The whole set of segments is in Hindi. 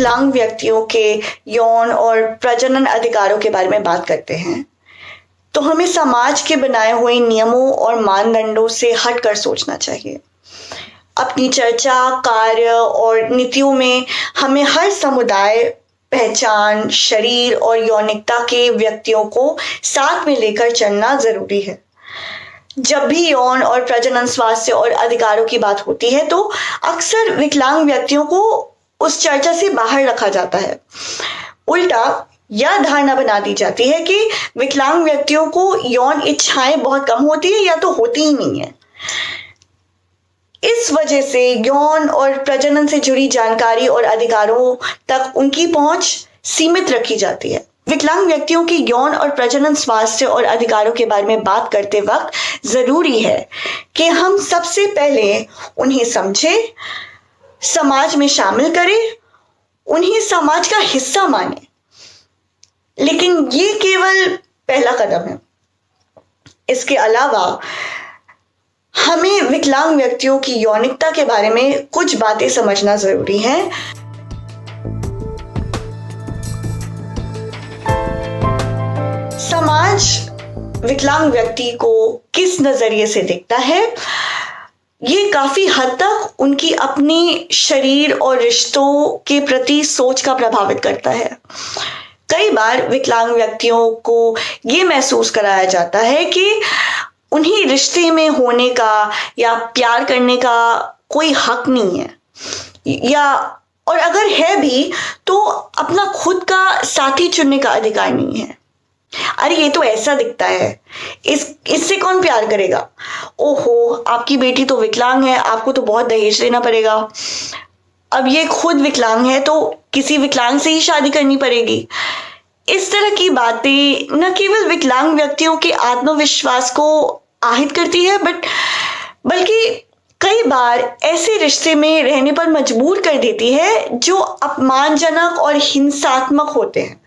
विकलांग व्यक्तियों के यौन और प्रजनन अधिकारों के बारे में बात करते हैं तो हमें समाज के बनाए हुए नियमों और मानदंडों से हटकर सोचना चाहिए। अपनी चर्चा, कार्य और नीतियों में हमें हर समुदाय, पहचान, शरीर और यौनिकता के व्यक्तियों को साथ में लेकर चलना जरूरी है। जब भी यौन और प्रजनन स्वास्थ्य और अधिकारों की बात होती है तो अक्सर विकलांग व्यक्तियों को उस चर्चा से बाहर रखा जाता है। उल्टा यह धारणा बना दी जाती है कि विकलांग व्यक्तियों को यौन इच्छाएं बहुत कम होती है या तो होती ही नहीं है। इस वजह से यौन और प्रजनन से जुड़ी जानकारी और अधिकारों तक उनकी पहुंच सीमित रखी जाती है। विकलांग व्यक्तियों के यौन और प्रजनन स्वास्थ्य और अधिकारों के बारे में बात करते वक्त जरूरी है कि हम सबसे पहले उन्हें समझें, समाज में शामिल करें, उन्हें समाज का हिस्सा माने। लेकिन ये केवल पहला कदम है। इसके अलावा हमें विकलांग व्यक्तियों की यौनिकता के बारे में कुछ बातें समझना जरूरी है। समाज विकलांग व्यक्ति को किस नजरिए से देखता है, ये काफी हद तक उनकी अपनी शरीर और रिश्तों के प्रति सोच का प्रभावित करता है। कई बार विकलांग व्यक्तियों को ये महसूस कराया जाता है कि उन्हें रिश्ते में होने का या प्यार करने का कोई हक नहीं है, या और अगर है भी तो अपना खुद का साथी चुनने का अधिकार नहीं है। अरे ये तो ऐसा दिखता है, इससे कौन प्यार करेगा? ओहो, आपकी बेटी तो विकलांग है, आपको तो बहुत दहेज देना पड़ेगा। अब ये खुद विकलांग है तो किसी विकलांग से ही शादी करनी पड़ेगी। इस तरह की बातें न केवल विकलांग व्यक्तियों के आत्मविश्वास को आहत करती है बल्कि कई बार ऐसे रिश्ते में रहने पर मजबूर कर देती है जो अपमानजनक और हिंसात्मक होते हैं।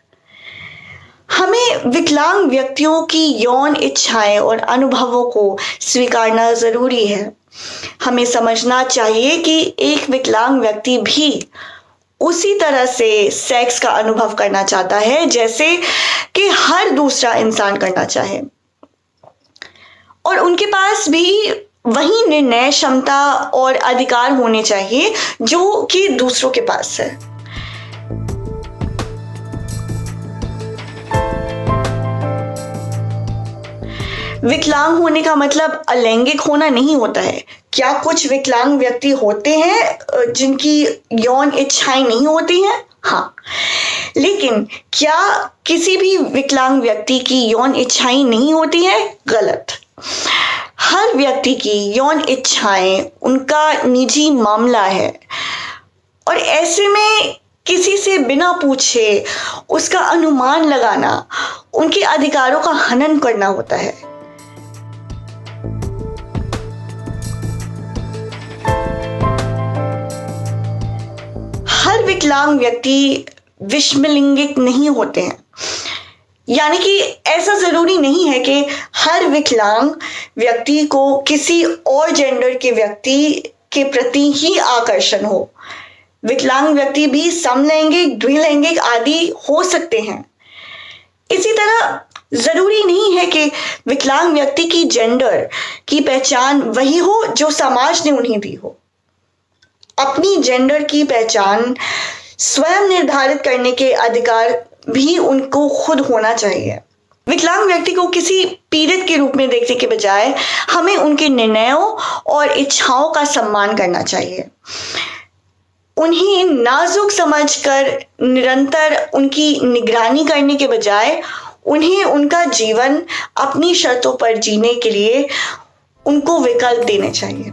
हमें विकलांग व्यक्तियों की यौन इच्छाएं और अनुभवों को स्वीकारना जरूरी है। हमें समझना चाहिए कि एक विकलांग व्यक्ति भी उसी तरह से सेक्स का अनुभव करना चाहता है जैसे कि हर दूसरा इंसान करना चाहे, और उनके पास भी वही निर्णय क्षमता और अधिकार होने चाहिए जो कि दूसरों के पास है। विकलांग होने का मतलब अलैंगिक होना नहीं होता है। क्या कुछ विकलांग व्यक्ति होते हैं जिनकी यौन इच्छाएं नहीं होती हैं? हाँ, लेकिन क्या किसी भी विकलांग व्यक्ति की यौन इच्छाएं नहीं होती है? गलत। हर व्यक्ति की यौन इच्छाएं उनका निजी मामला है और ऐसे में किसी से बिना पूछे उसका अनुमान लगाना उनके अधिकारों का हनन करना होता है। हर विकलांग व्यक्ति विषमलिंगिक नहीं होते हैं, यानी कि ऐसा जरूरी नहीं है कि हर विकलांग व्यक्ति को किसी और जेंडर के व्यक्ति के प्रति ही आकर्षण हो। विकलांग व्यक्ति भी समलैंगिक, द्विलैंगिक आदि हो सकते हैं। इसी तरह जरूरी नहीं है कि विकलांग व्यक्ति की जेंडर की पहचान वही हो जो समाज ने उन्हें दी हो। अपनी जेंडर की पहचान स्वयं निर्धारित करने के अधिकार भी उनको खुद होना चाहिए। विकलांग व्यक्ति को किसी पीड़ित के रूप में देखने के बजाय हमें उनके निर्णयों और इच्छाओं का सम्मान करना चाहिए। उन्हें नाजुक समझकर निरंतर उनकी निगरानी करने के बजाय उन्हें उनका जीवन अपनी शर्तों पर जीने के लिए उनको विकल्प देने चाहिए।